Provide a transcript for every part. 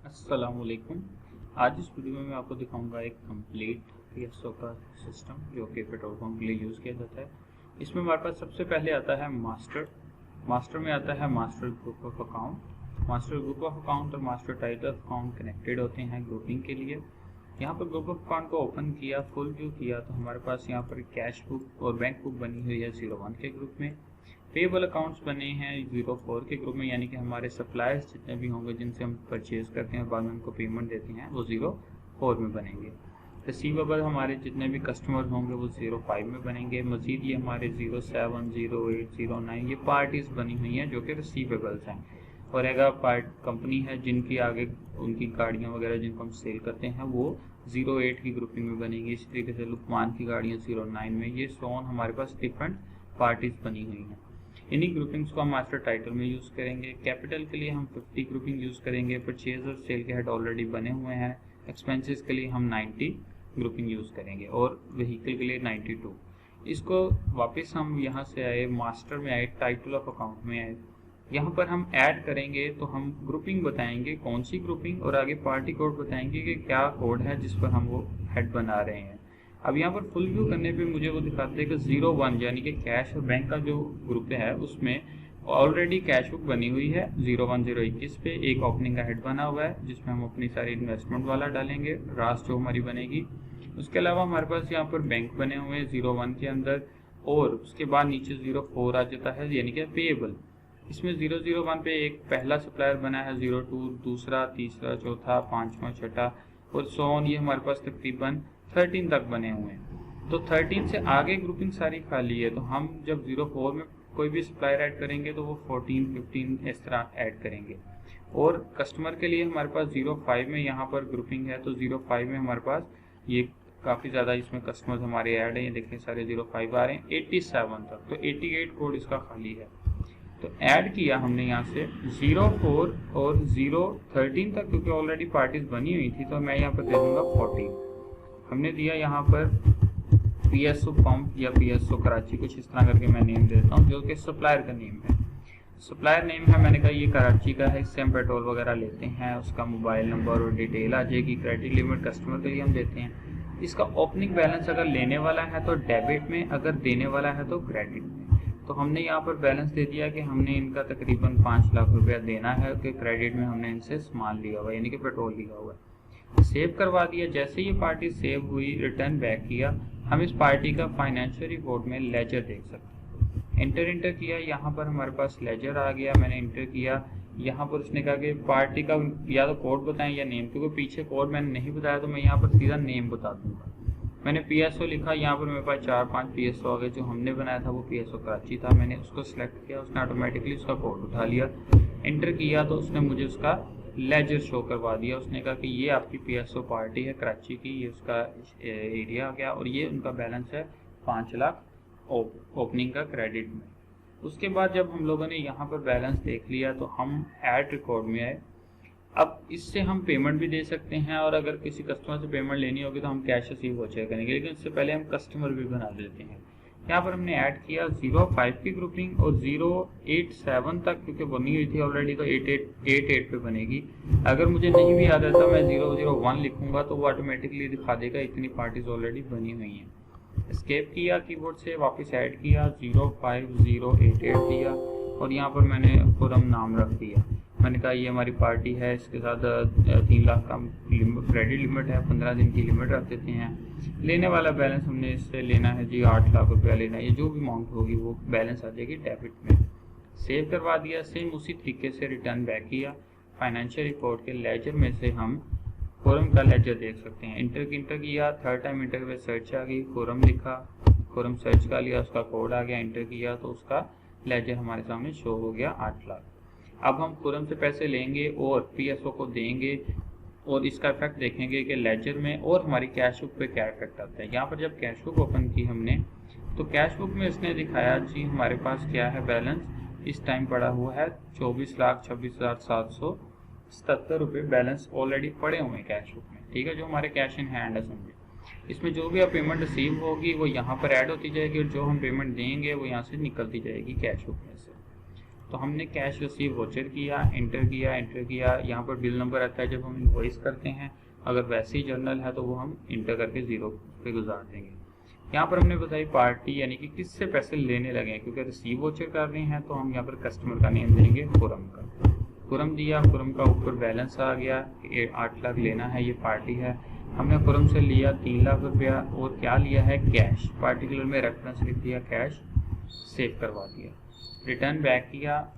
अस्सलामुअलैकुम। आज इस वीडियो में मैं आपको दिखाऊंगा एक कंप्लीट पीएसओ का सिस्टम जो कि पेट्रोल पंप के लिए यूज़ किया जाता है। इसमें हमारे पास सबसे पहले आता है मास्टर में आता है master group of account. Master group of account और master title of account connected होते हैं ग्रुपिंग के लिए। यहाँ पर ग्रुप ऑफ अकाउंट को ओपन किया, फुल व्यू किया तो हमारे पास यहाँ पर कैश बुक और बैंक बुक बनी हुई है 01 के ग्रुप में। पेबल अकाउंट्स बने हैं 04 के ग्रुप में, यानी कि हमारे सप्लायर्स जितने भी होंगे जिनसे हम परचेज करते हैं और बाद में उनको पेमेंट देते हैं वो 04 में बनेंगे। रिसीवेबल हमारे जितने भी कस्टमर होंगे वो 05 में बनेंगे। मजीद ये हमारे 07, 08, 09 ये पार्टीज बनी हुई हैं जो कि रिसीवेबल्स हैं। और अगर पार्ट कंपनी है जिनकी आगे उनकी गाड़ियाँ वगैरह जिनको हम सेल करते हैं वो 08 की ग्रुपिंग में बनेंगी। इसी तरीके से लुकमान की गाड़ियाँ 09 में, ये सोन हमारे पास डिफरेंट पार्टीज बनी हुई हैं। इन्हीं ग्रुपिंग्स को हम मास्टर टाइटल में यूज़ करेंगे। कैपिटल के लिए हम 50 ग्रुपिंग यूज़ करेंगे। परचेज और सेल के हेड ऑलरेडी बने हुए हैं। एक्सपेंसेस के लिए हम 90 ग्रुपिंग यूज़ करेंगे और व्हीकल के लिए 92। इसको वापस हम यहाँ से आए, मास्टर में आए, टाइटल ऑफ अकाउंट में आए। यहाँ पर हम ऐड करेंगे तो हम ग्रुपिंग बताएंगे कौन सी ग्रुपिंग, और आगे पार्टी कोड बताएंगे कि क्या कोड है जिस पर हम वो हेड बना रहे हैं। अब यहाँ पर फुल व्यू करने पे मुझे वो दिखाते हैं कि 01 यानी कि कैश और बैंक का जो ग्रुप है उसमें ऑलरेडी कैश बुक बनी हुई है 01021 पे। एक ओपनिंग का हेड बना हुआ है जिसमें हम अपनी सारी इन्वेस्टमेंट वाला डालेंगे, रास जो हमारी बनेगी। उसके अलावा हमारे पास यहाँ पर बैंक बने हुए हैं 01 के अंदर, और उसके बाद नीचे 04 आ जाता है यानी कि पेएबल। इसमें 001 पे एक पहला सप्लायर बना है 02, दूसरा, तीसरा, चौथा, पाँचवा, छठा और सोन। ये हमारे पास तकरीबन 13 तक बने हुए हैं। तो 13 से आगे ग्रुपिंग सारी खाली है, तो हम जब 04 में कोई भी सप्लायर ऐड करेंगे तो वो 14, 15 इस तरह ऐड करेंगे। और कस्टमर के लिए हमारे पास 05 में यहाँ पर ग्रुपिंग है, तो 05 में हमारे पास ये काफ़ी ज़्यादा इसमें कस्टमर्स हमारे ऐड हैं। ये देखें सारे 05 आ रहे हैं 87 तक, तो 88 कोड इसका खाली है। तो ऐड किया हमने यहाँ से 04 और 013 तक, क्योंकि ऑलरेडी पार्टीज बनी हुई थी तो मैं यहाँ पर दे दूँगा 40। हमने दिया यहाँ पर पीएसओ पंप या पीएसओ कराची, कुछ इस तरह करके मैं नेम दे देता हूँ जो कि सप्लायर का नेम है। सप्लायर नेम है, मैंने कहा ये कराची का है, इससे हम पेट्रोल वगैरह लेते हैं। उसका मोबाइल नंबर और डिटेल आ जाएगी। क्रेडिट लिमिट कस्टमर के लिए हम देते हैं। इसका ओपनिंग बैलेंस अगर लेने वाला है तो डेबिट में, अगर देने वाला है तो क्रेडिट में। तो हमने यहाँ पर बैलेंस दे दिया कि हमने इनका तकरीबन 5 लाख रुपया देना है कि क्रेडिट में हमने इनसे सामान लिया हुआ यानी कि पेट्रोल लिया हुआ है। सेव करवा दिया। जैसे ये पार्टी सेव हुई, रिटर्न बैक किया, हम इस पार्टी का फाइनेंशियल रिपोर्ट में लेजर देख सकते हैं। इंटर किया, यहाँ पर हमारे पास लेजर आ गया। मैंने इंटर किया, यहाँ पर उसने कहा कि पार्टी का या तो कोड बताएं या नेम, क्योंकि पीछे कोड मैंने नहीं बताया तो मैं यहाँ पर सीधा नेम बता दूंगा। मैंने पीएसओ लिखा, यहाँ पर मेरे पास 4-5 पीएसओ आ गए। जो हमने बनाया था वो पीएसओ कराची था। मैंने उसको सिलेक्ट किया, उसने ऑटोमेटिकली उसका कोड उठा लिया। इंटर किया तो उसने मुझे उसका लेजर शो करवा दिया। उसने कहा कि ये आपकी पीएसओ पार्टी है कराची की, ये उसका एरिया आ गया और ये उनका बैलेंस है 5 लाख ओपनिंग का क्रेडिट में। उसके बाद जब हम लोगों ने यहाँ पर बैलेंस देख लिया तो हम ऐड रिकॉर्ड में आए। अब इससे हम पेमेंट भी दे सकते हैं, और अगर किसी कस्टमर से पेमेंट लेनी होगी तो हम कैश रिसीव वाउचर करेंगे, लेकिन इससे पहले हम कस्टमर भी बना देते हैं। यहाँ पर हमने ऐड किया 05 की ग्रुपिंग और 087 तक, क्योंकि बनी हुई थी ऑलरेडी तो 88 पे बनेगी। अगर मुझे नहीं भी याद आता मैं 001 लिखूंगा तो वो ऑटोमेटिकली दिखा देगा इतनी पार्टीज ऑलरेडी बनी हुई हैं। एस्केप किया कीबोर्ड से, वापस ऐड किया 05088 दिया और यहाँ पर मैंने खुरम नाम रख दिया। मैंने कहा ये हमारी पार्टी है, इसके साथ 3 लाख का क्रेडिट लिमिट है, 15 दिन की लिमिट रख देते हैं। लेने वाला बैलेंस हमने इससे लेना है जी 8 लाख रुपया लेना है। ये जो भी अमाउंट होगी वो बैलेंस आ जाएगी डेबिट में। सेव करवा दिया। सेम उसी तरीके से रिटर्न बैक किया। फाइनेंशियल रिपोर्ट के लेजर में से हम फोरम का लेजर देख सकते हैं। इंटर किया, थर्ड टाइम इंटर पे सर्च आ गई, फोरम लिखा, फोरम सर्च का लिया, उसका कोड आ गया, इंटर किया तो उसका लेजर हमारे सामने शो हो गया 8 लाख। अब हम फोरम से पैसे लेंगे और पीएसओ को देंगे और इसका इफेक्ट देखेंगे कि लेजर में और हमारी कैश बुक पे क्या इफेक्ट आता है। यहाँ पर जब कैश बुक ओपन की हमने तो कैश बुक में इसने दिखाया जी हमारे पास क्या है बैलेंस इस टाइम पड़ा हुआ है 24,26,777 रुपये बैलेंस ऑलरेडी पड़े हुए हैं कैश बुक में। ठीक है, जो हमारे कैश इन हैंड है समझे। इसमें जो भी पेमेंट रिसीव होगी वो यहाँ पर ऐड होती जाएगी और जो हम पेमेंट देंगे वो यहाँ से निकलती जाएगी कैश बुक में से। तो हमने कैश रिसीव वोचर किया, एंटर किया, यहाँ पर बिल नंबर आता है जब हम इनवॉइस करते हैं। अगर वैसे ही जर्नल है तो वो हम इंटर करके 0 पे गुजार देंगे। यहाँ पर हमने बताई पार्टी यानी कि किससे पैसे लेने लगे हैं, क्योंकि रिसीव वोचर कर रहे हैं तो हम यहाँ पर कस्टमर का नेम देंगे खुरम का। खुरम दिया, खुरम का ऊपर बैलेंस आ गया, 8 लाख लेना है, ये पार्टी है। हमने खुरम से लिया 3 लाख रुपया और क्या लिया है, कैश। पार्टिकुलर में रेफरेंस लिख दिया, कैश सेव करवा दिया। रिटर्न बैक किया,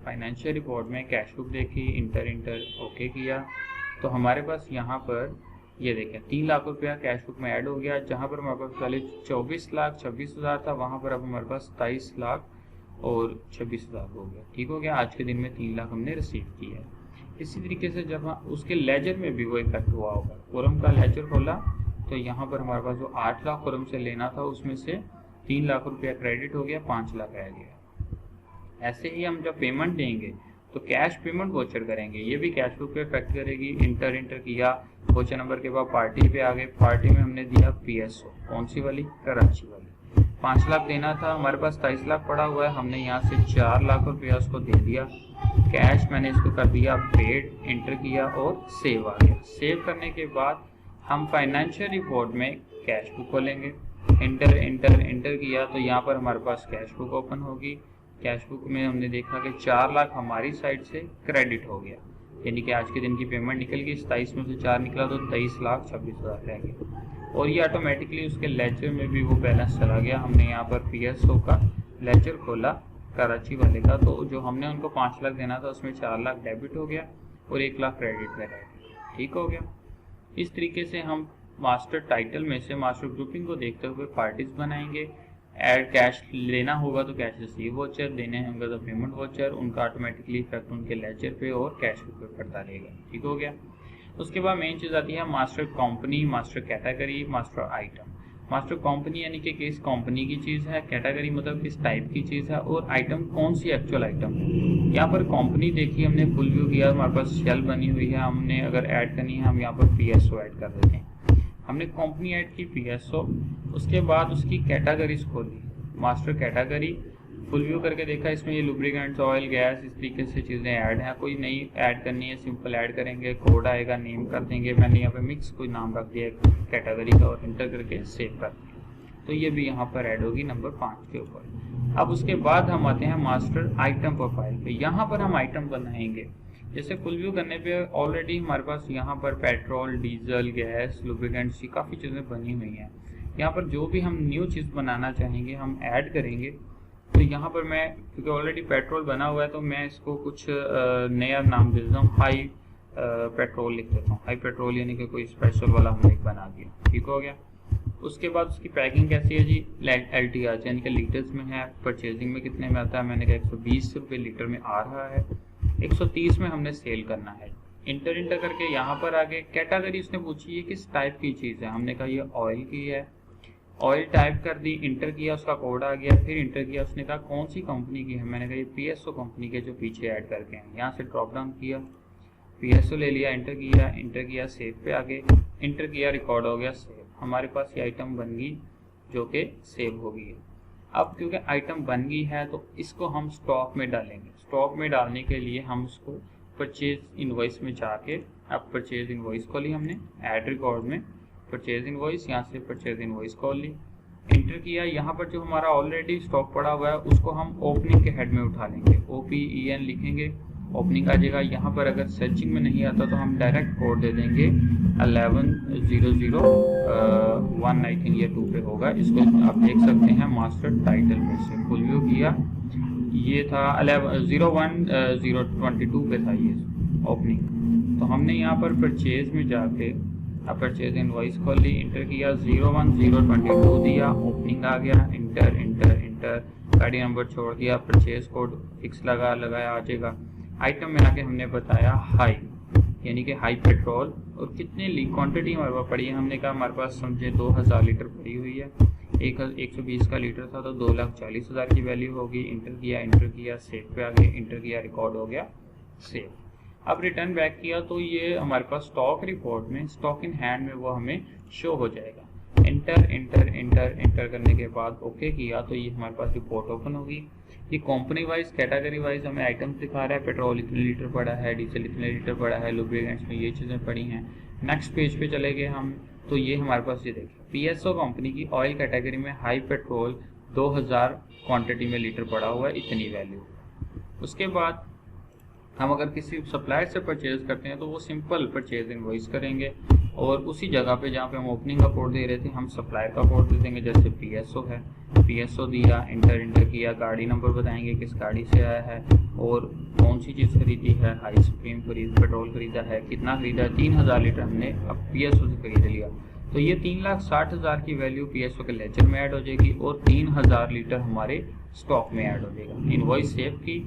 फाइनेंशियल रिपोर्ट में कैश बुक देखी, इंटर ओके किया। तो हमारे पास यहाँ पर ये देखें 3 लाख रुपया कैश बुक में ऐड हो गया। जहाँ पर हमारे पास पहले 24 लाख 26 हज़ार था, वहाँ पर अब हमारे पास 23 लाख और 26 हज़ार हो गया। ठीक हो गया, आज के दिन में 3 लाख हमने रिसीव किया है। इसी तरीके से जब उसके लेजर में भी वो इफेक्ट हुआ होगा, खुरम का लेजर खोला तो यहाँ पर हमारे पास जो 8 लाख खुरम से लेना था उसमें से 3 लाख रुपया क्रेडिट हो गया, 5 लाख रह गया। ऐसे ही हम जब पेमेंट देंगे तो कैश पेमेंट वोचर करेंगे, ये भी कैश बुक पे इफेक्ट करेगी। इंटर किया, वोचर नंबर के बाद पार्टी पे आ गए। पार्टी में हमने दिया PSO, कौन सी वाली, कराची वाली। 5 लाख देना था, हमारे पास 23 लाख पड़ा हुआ है, हमने यहाँ से 4 लाख रुपया उसको दे दिया। कैश मैंने इसको कर दिया पेड, इंटर किया और सेव आ गया। सेव करने के बाद हम फाइनेंशियल रिपोर्ट में कैश बुक खोलेंगे। इंटर किया तो यहाँ पर हमारे पास कैश बुक ओपन होगी। कैश बुक में हमने देखा कि 4 लाख हमारी साइड से क्रेडिट हो गया, यानी कि आज के दिन की पेमेंट निकल गई। 27 में से 4 निकला तो 23 लाख 26 हज़ार रह गए। और ये ऑटोमेटिकली उसके लेजर में भी वो बैलेंस चला गया। हमने यहाँ पर PSO का लेजर खोला कराची वाले का, तो जो हमने उनको 5 लाख देना था उसमें 4 लाख डेबिट हो गया और 1 लाख क्रेडिट में रह गया। ठीक हो गया। इस तरीके से हम मास्टर टाइटल में से मास्टर ग्रुपिंग को देखते हुए पार्टीज बनाएंगे। ऐड कैश लेना होगा तो कैश रिसीव वोचर, देने होंगे तो पेमेंट वोचर, उनका ऑटोमेटिकली इफेक्ट उनके लेजर पे और कैश बुक पे पड़ता रहेगा। ठीक हो गया। उसके बाद मेन चीज़ आती है master company, master category, master item. Master company यानी कि किस कंपनी की चीज़ है, कैटेगरी मतलब किस टाइप की चीज़ है, और आइटम कौन सी एक्चुअल आइटम है। यहाँ पर कंपनी देखी हमने फुल व्यू किया, हमारे पास शेल बनी हुई है, हमने अगर ऐड करनी है हम यहाँ पर PSO ऐड कर देते हैं। हमने कंपनी ऐड की PSO, उसके बाद उसकी कैटेगरीज खोली, मास्टर कैटेगरी फुल व्यू करके देखा, इसमें ये लुब्रिकेंट्स, ऑयल, गैस, इस तरीके से चीज़ें ऐड हैं। कोई नई ऐड करनी है सिंपल ऐड करेंगे, कोड आएगा, नेम कर देंगे। मैंने यहाँ पे मिक्स कोई नाम रख दिया कैटेगरी का और इंटर करके सेव कर दिया, तो ये भी यहाँ पर ऐड होगी नंबर 5 के ऊपर। अब उसके बाद हम आते हैं मास्टर आइटम प्रोफाइल पे। यहाँ पर हम आइटम बनाएंगे। जैसे फुल व्यू करने पे ऑलरेडी हमारे पास यहाँ पर पेट्रोल, डीजल, गैस, लुब्रिकेंट्स की काफ़ी चीज़ें बनी हुई हैं। यहाँ पर जो भी हम न्यू चीज़ बनाना चाहेंगे हम ऐड करेंगे। तो यहाँ पर मैं क्योंकि ऑलरेडी पेट्रोल बना हुआ है तो मैं इसको कुछ नया नाम दे देता हूँ, हाई पेट्रोल लिख देता हूँ। हाई पेट्रोल यानी कि कोई स्पेशल वाला हमने एक बना दिया। ठीक हो गया। उसके बाद उसकी पैकिंग कैसी है जी, LTR यानी कि लीटर्स में है। परचेजिंग में कितने में आता है, मैंने कहा 120 रुपये लीटर में आ रहा है। 130 में हमने सेल करना है। इंटर करके यहाँ पर आगे कैटेगरी उसने पूछी है किस टाइप की चीज़ है, हमने कहा ये ऑयल की है, ऑयल टाइप कर दी, इंटर किया, उसका कोड आ गया, फिर इंटर किया, उसने कहा कौन सी कंपनी की है, मैंने कहा ये PSO कंपनी के जो पीछे ऐड करके हैं। यहाँ से ड्रॉप डाउन किया, PSO ले लिया, इंटर किया, सेव पे आगे, इंटर किया, रिकॉर्ड हो गया, सेव। हमारे पास ये आइटम बन गई जो कि सेव हो गई है। अब क्योंकि आइटम बन गई है तो इसको हम स्टॉक में डालेंगे। स्टॉक में डालने के लिए हम उसको परचेज इनवॉइस में जाके, अब परचेज इनवॉइस खोली हमने, ऐड रिकॉर्ड में परचेज इनवॉइस, यहाँ से परचेज इनवॉइस खोल ली, इंटर किया। यहाँ पर जो हमारा ऑलरेडी स्टॉक पड़ा हुआ है उसको हम ओपनिंग के हेड में उठा लेंगे, OPEN लिखेंगे, ओपनिंग आ जाएगा। यहाँ पर अगर सर्चिंग में नहीं आता तो हम डायरेक्ट कोड दे देंगे 1100 आई थिंक ये 2 पे होगा। इसको आप देख सकते हैं मास्टर टाइटल में से फुल व्यू किया, ये था 01022 पे था ये ओपनिंग। तो हमने यहाँ पर परचेज में जाके अब परचेज इनवॉइस खोल ली, इंटर किया, 01022 दिया, ओपनिंग आ गया, इंटर गाड़ी नंबर छोड़ दिया, परचेज कोड फिक्स लगाया आ जाएगा। आइटम में आके हमने बताया हाई यानी कि हाई पेट्रोल, और कितने क्वांटिटी हमारे पास पड़ी है, हमने कहा हमारे पास समझे 2000 लीटर पड़ी हुई है। 120 का लीटर था तो 2,40,000 की वैल्यू होगी। इंटर किया, सेव पे आ गए, इंटर किया, रिकॉर्ड हो गया, सेव। अब रिटर्न बैक किया तो ये हमारे पास स्टॉक रिपोर्ट में, स्टॉक इन हैंड में वो हमें शो हो जाएगा। इंटर इंटर इंटर इंटर करने के बाद ओके किया तो ये हमारे पास रिपोर्ट ओपन होगी। ये कंपनी वाइज कैटेगरी वाइज हमें आइटम्स दिखा रहा है, पेट्रोल इतने लीटर पड़ा है, डीजल इतने लीटर पड़ा है, लुब्रिकेंट्स में ये चीज़ें पड़ी हैं। नेक्स्ट पेज पे चले गए हम तो ये हमारे पास ये देखिए पीएसओ कंपनी की ऑयल कैटेगरी में हाई पेट्रोल 2000 क्वांटिटी में लीटर पड़ा हुआ है, इतनी वैल्यू। उसके बाद हम अगर किसी सप्लायर से परचेज करते हैं तो वो सिंपल परचेज इनवॉइस करेंगे और उसी जगह पे जहाँ पे हम ओपनिंग का कोड दे रहे थे हम सप्लायर का कोड दे देंगे। जैसे पीएसओ है, पीएसओ दिया, इंटर किया, गाड़ी नंबर बताएंगे किस गाड़ी से आया है और कौन सी चीज़ खरीदी है, हाई सुप्रीम पेट्रोल खरीदा है, कितना खरीदा है, 3000 लीटर हमने अब पीएसओ से खरीद लिया तो ये 3,60,000 की वैल्यू पीएसओ के लेजर में ऐड हो जाएगी और 3000 लीटर हमारे स्टॉक में ऐड हो जाएगा। इनवॉइस सेव की,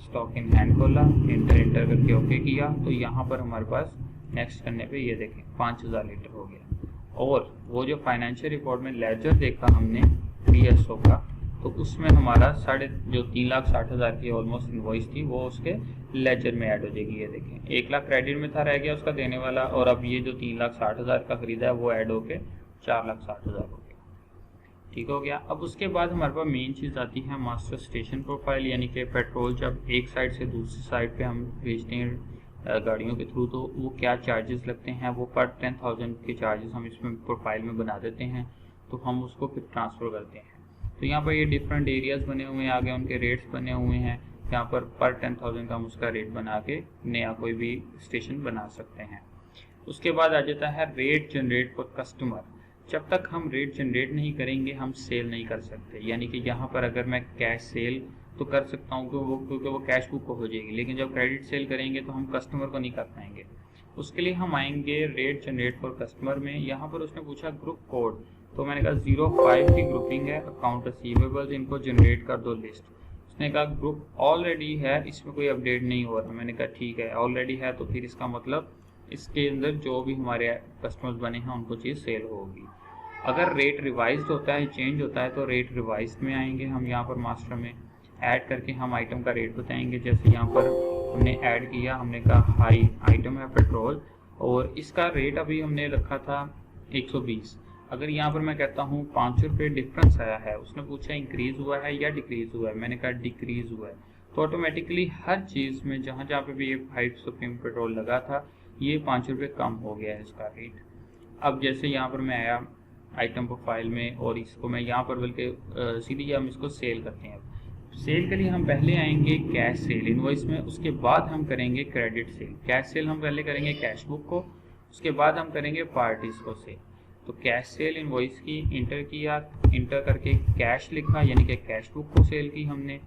स्टॉक इन हैंड खोला, इंटर करके ओके किया तो यहाँ पर हमारे पास नेक्स्ट करने पे ये देखें 5000 लीटर हो गया। और वो जो फाइनेंशियल रिपोर्ट में लेजर देखा हमने पीएसओ का तो उसमें हमारा जो 3,60,000 की ऑलमोस्ट इनवॉइस थी वो उसके लेजर में ऐड हो जाएगी। ये देखें 1 लाख क्रेडिट में था, रह गया उसका देने वाला और अब ये जो 3,60,000 का खरीदा है वो ऐड होके 4,60,000 हो गया। ठीक हो गया। अब उसके बाद हमारे पास मेन चीज़ आती है मास्टर स्टेशन प्रोफाइल, यानी कि पेट्रोल जब एक साइड से दूसरी साइड पे हम भेजते हैं गाड़ियों के थ्रू तो वो क्या चार्जेस लगते हैं, वो पर 10,000 के चार्जेस हम इसमें प्रोफाइल में बना देते हैं तो हम उसको फिर ट्रांसफ़र करते हैं। तो यहाँ पर ये डिफरेंट एरियाज़ बने हुए हैं, आगे उनके रेट्स बने हुए हैं, यहाँ पर 10,000 का हम उसका रेट बना के नया कोई भी स्टेशन बना सकते हैं। उसके बाद आ जाता है रेट जनरेट फॉर कस्टमर। जब तक हम रेट जनरेट नहीं करेंगे हम सेल नहीं कर सकते, यानी कि यहाँ पर अगर मैं कैश सेल तो कर सकता हूँ क्योंकि वो कैश बुक को हो जाएगी, लेकिन जब क्रेडिट सेल करेंगे तो हम कस्टमर को नहीं कर पाएंगे। उसके लिए हम आएंगे रेट जनरेट फॉर कस्टमर में। यहाँ पर उसने पूछा ग्रुप कोड तो मैंने कहा 05 की ग्रुपिंग है, अकाउंट रिसीवेबल्स, इनको जनरेट कर दो लिस्ट। उसने कहा ग्रुप ऑलरेडी है, इसमें कोई अपडेट नहीं हो रहा। मैंने कहा ठीक है ऑलरेडी है तो फिर इसका मतलब इसके अंदर जो भी हमारे कस्टमर्स बने हैं उनको चीज़ सेल होगी। अगर रेट रिवाइज होता है, चेंज होता है तो रेट रिवाइज में आएंगे हम यहाँ पर मास्टर में ऐड करके हम आइटम का रेट बताएंगे। जैसे यहाँ पर हमने ऐड किया, हमने कहा हाई आइटम है पेट्रोल और इसका रेट अभी हमने रखा था 120। अगर यहाँ पर मैं कहता हूँ 5 रुपये डिफरेंस आया है, उसने पूछा इंक्रीज हुआ है या डिक्रीज हुआ है, मैंने कहा डिक्रीज हुआ है तो ऑटोमेटिकली हर चीज़ में जहाँ जहाँ पे भी ये 5 सुप्रीम पेट्रोल लगा था ये 5 रुपये कम हो गया है इसका रेट। अब जैसे यहाँ पर मैं आया आइटम प्रोफाइल में और इसको मैं यहाँ पर बल्कि सीधी हम इसको सेल करते हैं। सेल के लिए हम पहले आएंगे कैश सेल इनवॉइस में, उसके बाद हम करेंगे क्रेडिट सेल। कैश सेल हम पहले करेंगे कैश बुक को, उसके बाद हम करेंगे पार्टीज को सेल। तो कैश सेल इनवॉइस की इंटर किया, इंटर करके कैश लिखा यानी कि कैश बुक को सेल की हमने,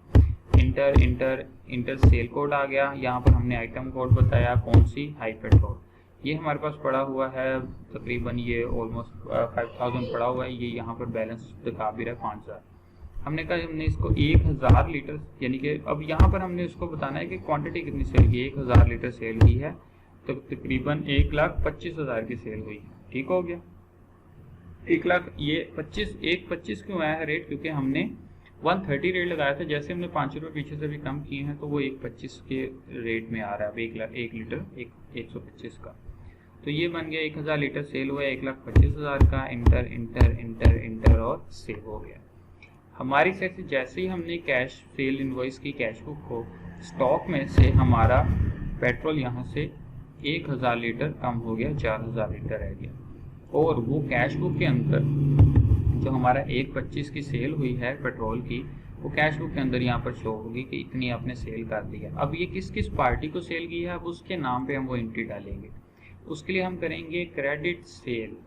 इंटर सेल कोड आ गया। यहाँ पर हमने आइटम कोड बताया कौन सी, हाई पेट्रोल। ये हमारे पास पड़ा हुआ है तकरीबन ये ऑलमोस्ट 5000 पड़ा हुआ है, ये यहाँ पर बैलेंस दिखा भी रहा है 5000। हमने कहा हमने इसको 1000 लीटर यानी कि अब यहाँ पर हमने उसको बताना है कि क्वांटिटी कितनी सेल की, 1000 लीटर सेल की है तो तकरीबन 1,25,000 की सेल हुई है। ठीक हो गया। 1 लाख ये 25 क्यों आया है रेट, क्योंकि हमने 130 रेट लगाया था, जैसे हमने 5 रुपये पीछे से भी कम किए हैं तो वो 1,25 के रेट में आ रहा है। अब 1 लीटर 125 का तो ये बन गया 1000 लीटर सेल हुआ 1,25,000 का। इंटर और सेव हो गया। हमारी साइड से जैसे ही हमने कैश सेल इनवॉइस की कैश बुक को स्टॉक में से हमारा पेट्रोल यहाँ से 1000 लीटर कम हो गया, 4000 लीटर रह गया और वो कैश बुक के अंदर जो हमारा 1,25 की सेल हुई है पेट्रोल की वो कैश बुक के अंदर यहाँ पर शो होगी कि इतनी आपने सेल कर दी है। अब ये किस किस पार्टी को सेल की है अब उसके नाम पे हम वो एंट्री डालेंगे। उसके लिए हम करेंगे क्रेडिट सेल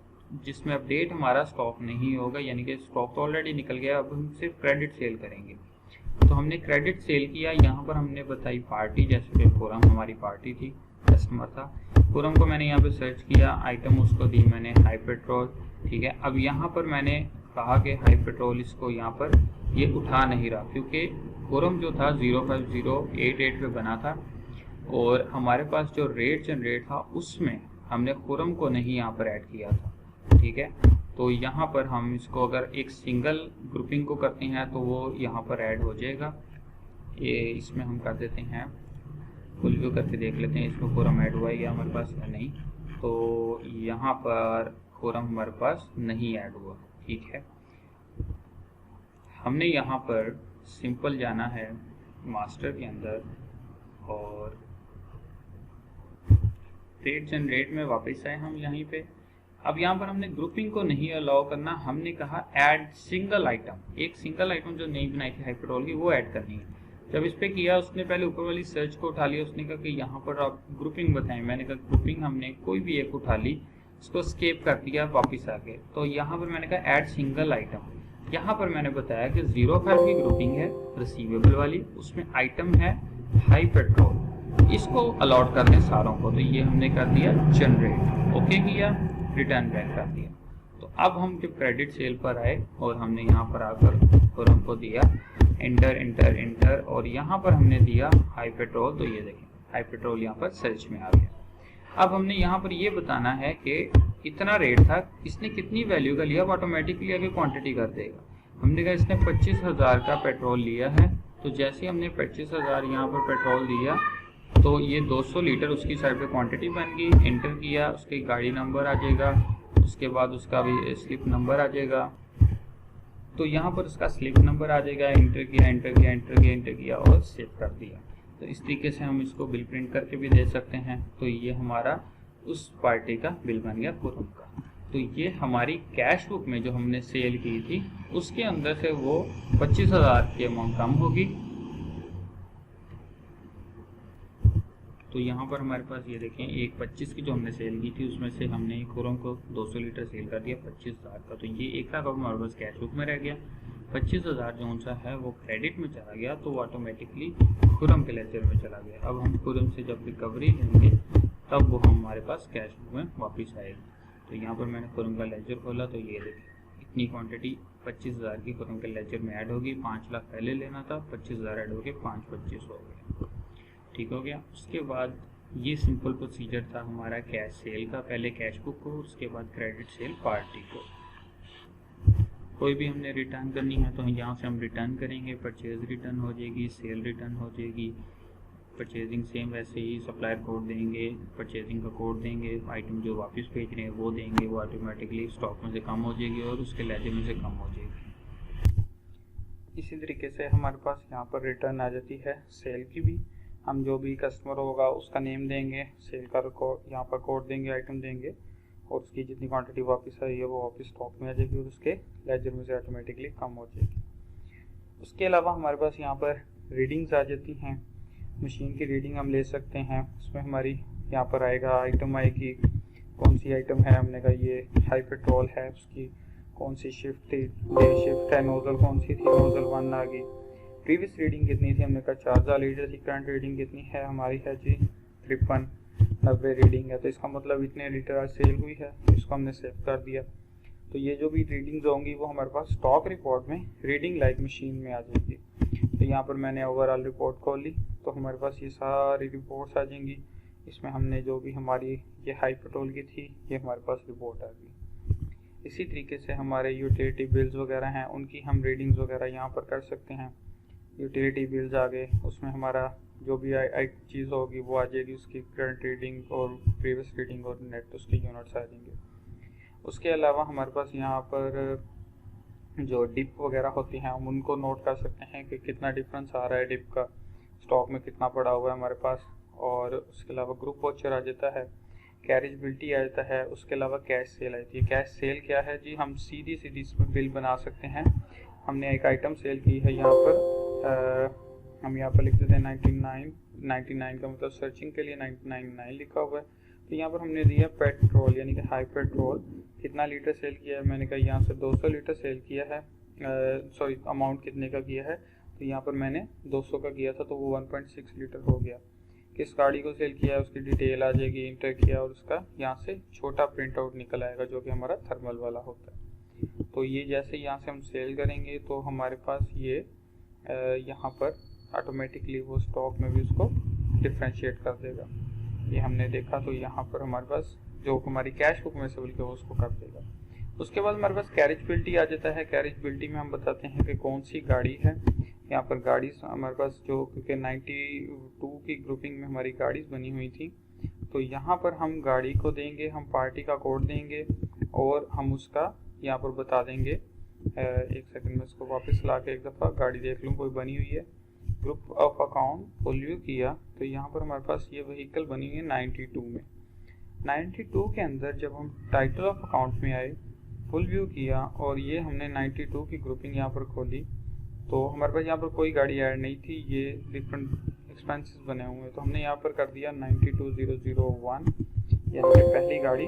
जिसमें अपडेट हमारा स्टॉक नहीं होगा, यानी कि स्टॉक तो ऑलरेडी निकल गया, अब हम सिर्फ क्रेडिट सेल करेंगे। तो हमने क्रेडिट सेल किया, यहाँ पर हमने बताई पार्टी, जैसे कि फोरम हमारी पार्टी थी, कस्टमर था, फोरम को मैंने यहाँ पे सर्च किया, आइटम उसको दी मैंने हाई पेट्रोल। ठीक है। अब यहाँ पर मैंने कहा कि हाई पेट्रोल इसको यहाँ पर ये उठा नहीं रहा क्योंकि फोरम जो था 05088 पे बना था और हमारे पास जो रेट जनरेट था उसमें हमने फोरम को नहीं यहाँ पर ऐड किया था। ठीक है। तो यहाँ पर हम इसको अगर एक सिंगल ग्रुपिंग को करते हैं तो वो यहाँ पर ऐड हो जाएगा। ये इसमें हम कर देते हैं, फुल व्यू करके देख लेते हैं इसमें फोरम ऐड हुआ है या हमारे पास है नहीं। तो यहाँ पर कोरम हमारे पास नहीं ऐड हुआ। ठीक है, हमने यहाँ पर सिंपल जाना है मास्टर के अंदर और रेट जनरेट में वापस आए हम यहीं पे। अब यहाँ पर हमने ग्रुपिंग को नहीं अलाउ करना, हमने कहा ऐड सिंगल आइटम, एक सिंगल आइटम जो नहीं बनाई थी हाई पेट्रोल की वो ऐड करनी है। जब इस पे किया उसने पहले ऊपर वाली सर्च को उठा लिया, उसने कहा कि यहाँ पर आप ग्रुपिंग बताएं। मैंने कहा ग्रुपिंग हमने कोई भी एक उठा ली, इसको स्केप कर दिया वापिस आके। तो यहाँ पर मैंने कहा ऐड सिंगल आइटम, यहाँ पर मैंने बताया कि 05 की ग्रुपिंग है रिसीवेबल वाली, उसमें आइटम है हाई पेट्रोल, इसको अलाउड कर दें सारों को। तो ये हमने कर दिया जनरेट, ओके किया, रिटर्न बैक कर दिया। तो अब हम जब क्रेडिट सेल पर आए और हमने यहाँ पर आकर और हमको दिया एंटर एंटर एंटर और यहाँ पर हमने दिया हाई पेट्रोल, तो ये देखें हाई पेट्रोल यहाँ पर सर्च में आ गया। अब हमने यहाँ पर ये बताना है कि इतना रेट था, इसने कितनी वैल्यू का लिया, ऑटोमेटिकली आगे क्वांटिटी कर देगा। हमने कहा इसने 25,000 का पेट्रोल लिया है, तो जैसे हमने 25,000 यहाँ पर पेट्रोल दिया तो ये 200 लीटर उसकी साइड पे क्वांटिटी बन गई। एंटर किया, उसकी गाड़ी नंबर आ जाएगा, उसके बाद उसका भी स्लिप नंबर आ जाएगा। तो यहाँ पर उसका स्लिप नंबर आ जाएगा, एंटर किया एंटर किया एंटर किया एंटर किया और सेव कर दिया। तो इस तरीके से हम इसको बिल प्रिंट करके भी दे सकते हैं। तो ये हमारा उस पार्टी का बिल बन गया कोरम का। तो ये हमारी कैश बुक में जो हमने सेल की थी उसके अंदर से वो 25,000 की अमाउंट कम होगी। तो यहाँ पर हमारे पास ये देखें एक 25 की जो हमने सेल की थी उसमें से हमने कोरम को 200 लीटर सेल कर दिया 25,000 का। तो ये 1 लाख हमारे पास कैश बुक में रह गया। 25,000 जो सा है वो क्रेडिट में चला गया, तो वो ऑटोमेटिकली कोरम के लेजर में चला गया। अब हम कोरम से जब रिकवरी लेंगे तब वो हमारे पास कैश बुक में वापस आएगी। तो यहाँ पर मैंने कोरम का लेजर खोला तो ये देखें इतनी क्वांटिटी 25,000 की कोरम के लेजर में ऐड होगी। 5 लाख पहले लेना था, 25,000 ऐड हो गए, 525 हो गया। ठीक हो गया। उसके बाद ये सिंपल प्रोसीजर था हमारा कैश सेल का, पहले कैश बुक को, उसके बाद क्रेडिट सेल पार्टी को। कोई भी हमने रिटर्न करनी है तो यहाँ से हम रिटर्न करेंगे, परचेज रिटर्न हो जाएगी, सेल रिटर्न हो जाएगी। परचेजिंग सेम वैसे ही सप्लायर कोड देंगे, परचेजिंग का कोड देंगे, आइटम जो वापस भेज रहे हैं वो देंगे, वो ऑटोमेटिकली स्टॉक में से कम हो जाएगी और उसके लेजर में से कम हो जाएगी। इसी तरीके से हमारे पास यहाँ पर रिटर्न आ जाती है सेल की भी। हम जो भी कस्टमर होगा उसका नेम देंगे, सेल का रिकॉर्ड यहाँ पर कोड देंगे, आइटम देंगे और उसकी जितनी क्वांटिटी वापस आई है वो वापस स्टॉक में आ जाएगी और उसके लेजर में से ऑटोमेटिकली कम हो जाएगी। उसके अलावा हमारे पास यहाँ पर रीडिंग्स आ जाती हैं, मशीन की रीडिंग हम ले सकते हैं। उसमें हमारी यहाँ पर आएगा आइटम आएगी, कौन सी आइटम है, हमने कहा ये हाई पेट्रोल है, उसकी कौन सी शिफ्ट थी, डे शिफ्ट है, नोजल कौन सी थी, नोजल 1 आ गई। प्रीवियस रीडिंग कितनी थी, हमने कहा 4,000 लीटर थी। करंट रीडिंग कितनी है हमारी है जी 5390 रीडिंग है। तो इसका मतलब इतने लीटर आज सेल हुई है, इसको हमने सेव कर दिया। तो ये जो भी रीडिंग्स होंगी वो हमारे पास स्टॉक रिपोर्ट में रीडिंग लाइक मशीन में आ जाएगी। तो यहाँ पर मैंने ओवरऑल रिपोर्ट खोल ली तो हमारे पास ये सारी रिपोर्ट्स आ जाएंगी। इसमें हमने जो भी हमारी ये हाई पेट्रोल की थी ये हमारे पास रिपोर्ट आ गई। इसी तरीके से हमारे यूटिलिटी बिल्स वगैरह हैं उनकी हम रीडिंग्स वगैरह यहाँ पर कर सकते हैं। यूटिलिटी बिल्स आ गए, उसमें हमारा जो भी चीज़ होगी वो आ जाएगी, उसकी करंट रीडिंग और प्रीवियस रीडिंग और नेट उसके यूनिट्स आ जाएंगे। उसके अलावा हमारे पास यहाँ पर जो डिप वगैरह होती हैं हम उनको नोट कर सकते हैं कि कितना डिफरेंस आ रहा है डिप का, स्टॉक में कितना पड़ा हुआ है हमारे पास। और उसके अलावा ग्रुप वॉचर आ जाता है, कैरेजबिलिटी आ जाता है। उसके अलावा कैश सेल आती है। कैश सेल क्या है जी, हम सीधी इसमें बिल बना सकते हैं। हमने एक आइटम सेल की है यहाँ पर, हम यहाँ पर लिख देते हैं 99 का मतलब सर्चिंग के लिए 999 लिखा हुआ है। तो यहाँ पर हमने दिया पेट्रोल यानी कि हाई पेट्रोल कितना लीटर सेल किया है, मैंने कहा यहाँ से 200 लीटर सेल किया है, सॉरी अमाउंट कितने का किया है, तो यहाँ पर मैंने 200 का किया था तो वो 1.6 लीटर हो गया। किस गाड़ी को सेल किया है उसकी डिटेल आ जाएगी, इंटर किया और उसका यहाँ से छोटा प्रिंट आउट निकल आएगा जो कि हमारा थर्मल वाला होता है। तो ये जैसे यहाँ से हम सेल करेंगे तो हमारे पास ये यहाँ पर ऑटोमेटिकली वो स्टॉक में भी उसको डिफ्रेंशिएट कर देगा। ये हमने देखा तो यहाँ पर हमारे पास जो हमारी कैश बुक में से बल्कि वो उसको कर देगा। उसके बाद हमारे पास कैरेजबिलिटी आ जाता है। कैरेजबिलिटी में हम बताते हैं कि कौन सी गाड़ी है। यहाँ पर गाड़ी हमारे पास जो क्योंकि 92 की ग्रुपिंग में हमारी गाड़ीज बनी हुई थी तो यहाँ पर हम गाड़ी को देंगे, हम पार्टी का कोड देंगे और हम उसका यहाँ पर बता देंगे। एक सेकंड में इसको वापस ला के एक दफ़ा गाड़ी देख लूँ कोई बनी हुई है। Group of account full view किया तो यहाँ पर हमारे पास ये व्हीकल बनी हुई है 92 में। 92 के अंदर जब हम टाइटल ऑफ अकाउंट में आए, फुल व्यू किया और ये हमने 92 की ग्रुपिंग यहाँ पर खोली तो हमारे पास यहाँ पर कोई गाड़ी ऐड नहीं थी, ये डिफरेंट एक्सपेंसेस बने हुए हैं। तो हमने यहाँ पर कर दिया 92001, ये हमने पहली गाड़ी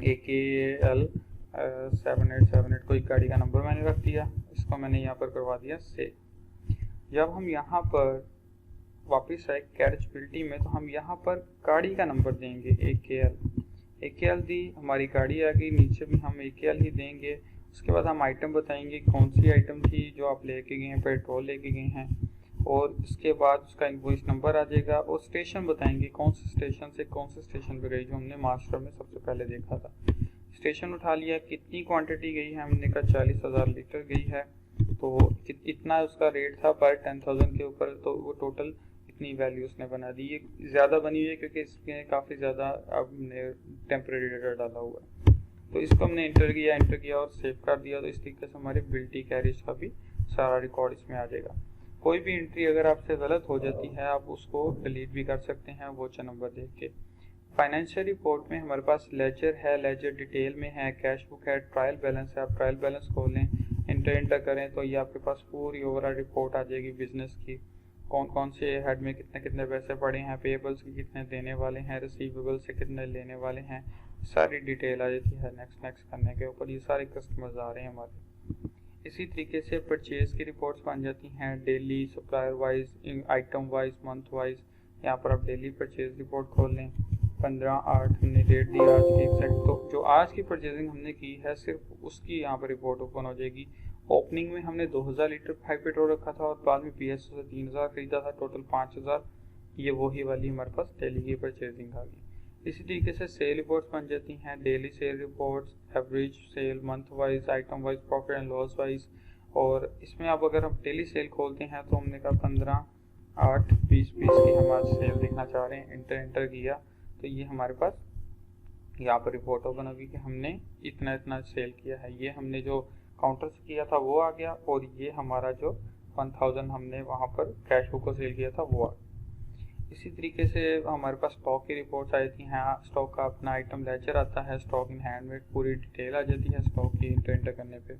AKL 7878 कोई गाड़ी का नंबर मैंने रख दिया, इसको मैंने यहाँ पर करवा दिया सेव। जब हम यहाँ पर वापस आए कैरेजबिलिटी में तो हम यहाँ पर गाड़ी का नंबर देंगे AKL दी, हमारी गाड़ी आ गई, नीचे भी हम AKL ही देंगे। उसके बाद हम आइटम बताएंगे कौन सी आइटम थी जो आप लेके गए हैं, पेट्रोल लेके गए हैं, और इसके बाद उसका इनवॉइस नंबर आ जाएगा और स्टेशन बताएंगे कौन से स्टेशन से कौन से स्टेशन पे गई, जो हमने मास्टर में सबसे पहले देखा था। स्टेशन उठा लिया, कितनी क्वांटिटी गई है, हमने कहा 40,000 लीटर गई है, तो इतना उसका रेट था पर 10,000 के ऊपर, तो वो टोटल इतनी वैल्यू उसने बना दी। ये ज़्यादा बनी हुई है क्योंकि इसमें काफ़ी ज़्यादा हमने टेम्परेरी डेटा डाला हुआ है। तो इसको हमने एंटर किया और सेव कर दिया। तो इस तरीके से हमारे बिल्टी कैरेज का भी सारा रिकॉर्ड इसमें आ जाएगा। कोई भी एंट्री अगर आपसे गलत हो जाती है आप उसको डिलीट भी कर सकते हैं वोचर नंबर देख के। फाइनेंशियल रिपोर्ट में हमारे पास लेजर है, लेजर डिटेल में है, कैश बुक है, ट्रायल बैलेंस है। आप ट्रायल बैलेंस खोलें, एंटर करें तो ये आपके पास पूरी ओवरऑल रिपोर्ट आ जाएगी बिजनेस की, कौन कौन से हेड में कितने कितने पैसे पड़े हैं, पेएबल्स के कितने देने वाले हैं, रिसीवेबल्स से कितने लेने वाले हैं, सारी डिटेल आ जाती है। नेक्स्ट करने के ऊपर ये सारे कस्टमर्स आ रहे हैं हमारे। इसी तरीके से परचेज की रिपोर्ट्स बन जाती हैं daily, supplier wise, item wise, month wise. यहाँ पर आप डेली परचेज रिपोर्ट खोल लें। 15/8 हमने डेट दी आज की एग्जैक्ट, तो जो आज की परचेजिंग हमने की है सिर्फ उसकी यहाँ पर रिपोर्ट ओपन हो जाएगी। ओपनिंग में हमने 2000 लीटर हाई पेट्रोल रखा था और बाद में PSO से 3000 खरीदा था, टोटल 5000। ये वही वाली हमारे पास डेली की परचेजिंग आ गई। इसी तरीके से सेल रिपोर्ट्स बन जाती हैं, daily sale reports, average sale, month wise, item wise, profit and loss wise. और इसमें अब अगर हम डेली सेल खोलते हैं तो हमने कहा 15/8/20 की हम आज सेल देखना चाह रहे हैं। एंटर किया तो ये हमारे पास यहाँ पर रिपोर्ट ओपन होगी कि हमने इतना सेल किया है। ये हमने जो काउंटर से किया था वो आ गया और ये हमारा जो 1000 हमने वहाँ पर कैश बुक को सेल किया था वो आ गया। इसी तरीके से हमारे पास स्टॉक की रिपोर्ट्स आई थी। हाँ, स्टॉक का अपना आइटम लेजर आता है, स्टॉक इन हैंड में पूरी डिटेल आ जाती है स्टॉक की एंटर करने पे।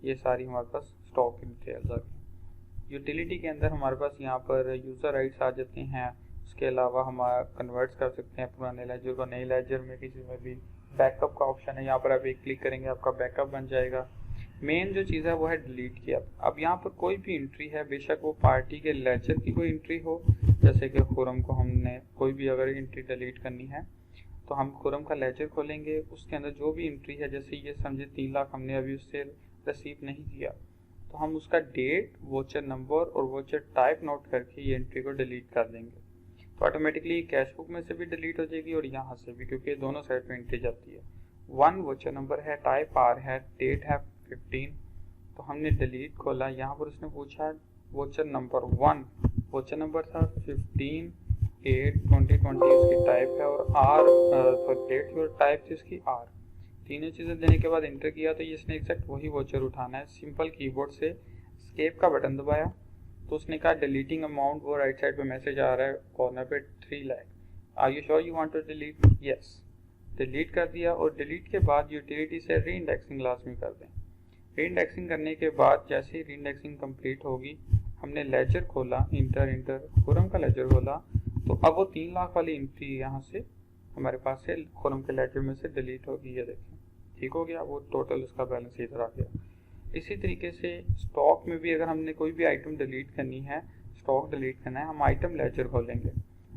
ये सारी हमारे पास स्टॉक की डिटेल्स आ गई। यूटिलिटी के अंदर हमारे पास यहाँ पर यूज़र राइट्स आ जाते हैं। उसके अलावा हम कन्वर्ट कर सकते हैं पुराने लेजर को नए लेजर में, किसी में भी बैकअप का ऑप्शन है, यहाँ पर आप एक क्लिक करेंगे आपका बैकअप बन जाएगा। मेन जो चीज़ है वो है डिलीट की। अब यहाँ पर कोई भी एंट्री है, बेशक वो पार्टी के लेजर की कोई एंट्री हो, जैसे कि खुरम को हमने कोई भी अगर एंट्री डिलीट करनी है तो हम खुरम का लेजर खोलेंगे, उसके अंदर जो भी एंट्री है, जैसे ये समझे 3 लाख हमने अभी उससे रिसीव नहीं किया तो हम उसका डेट, वोचर नंबर और वोचर टाइप नोट करके ये एंट्री को डिलीट कर देंगे। तो ऑटोमेटिकली कैश बुक में से भी डिलीट हो जाएगी और यहाँ से भी, क्योंकि दोनों साइड पे एंट्री जाती है। 1 वोचर नंबर है, टाइप R है, डेट है 15। तो हमने डिलीट खोला, यहाँ पर उसने पूछा वोचर नंबर 1, वोचर नंबर था 15/8/2020, उसकी टाइप है और R डेट और टाइप थी उसकी R। तीनों चीज़ें देने के बाद एंटर किया तो ये इसने एग्जैक्ट वही वोचर उठाना है। सिंपल कीबोर्ड से एस्केप का बटन दबाया तो उसने कहा डिलीटिंग अमाउंट, वो राइट साइड पे मैसेज आ रहा है कॉर्नर पे 3 lakh. Are you sure you want to delete? Yes. Delete कर दिया और डिलीट के बाद यूटिलिटी से री इंडेक्सिंग लाजमी कर दें। री इंडेक्सिंग करने के बाद जैसे ही री इंडेक्सिंग कंप्लीट होगी, हमने लेजर खोला, इंटर खुरम का लेजर खोला, तो अब वो 3 लाख वाली एंट्री यहाँ से हमारे पास से खुरम के लेजर में से डिलीट होगी। ये देखें, ठीक हो गया, वो टोटल उसका बैलेंस इधर आ गया। इसी तरीके से स्टॉक में भी अगर हमने कोई भी आइटम डिलीट करनी है, स्टॉक डिलीट करना है, हम आइटम लेजर खोलेंगे।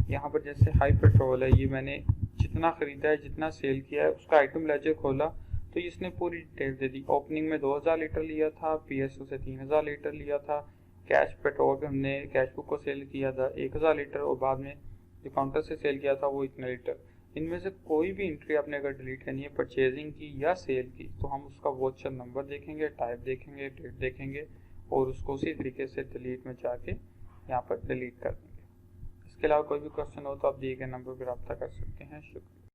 यहाँ पर जैसे हाई पेट्रोल है, ये मैंने जितना खरीदा है, जितना सेल किया है, उसका आइटम लेजर खोला तो इसने पूरी डिटेल दे दी। ओपनिंग में 2000 लीटर लिया था, PSO से 3000 लीटर लिया था, कैश पेट्रोल हमने कैश बुक को सेल किया था 1000 लीटर और बाद में जो काउंटर से सेल किया था वो इतने लीटर। इनमें से कोई भी एंट्री आपने अगर डिलीट करनी है परचेजिंग की या सेल की, तो हम उसका वोचर नंबर देखेंगे, टाइप देखेंगे, डेट देखेंगे और उसको उसी तरीके से डिलीट में जाके यहाँ पर डिलीट कर देंगे। इसके अलावा कोई भी क्वेश्चन हो तो आप दिए गए नंबर पर रब्ता कर सकते हैं। शुक्रिया।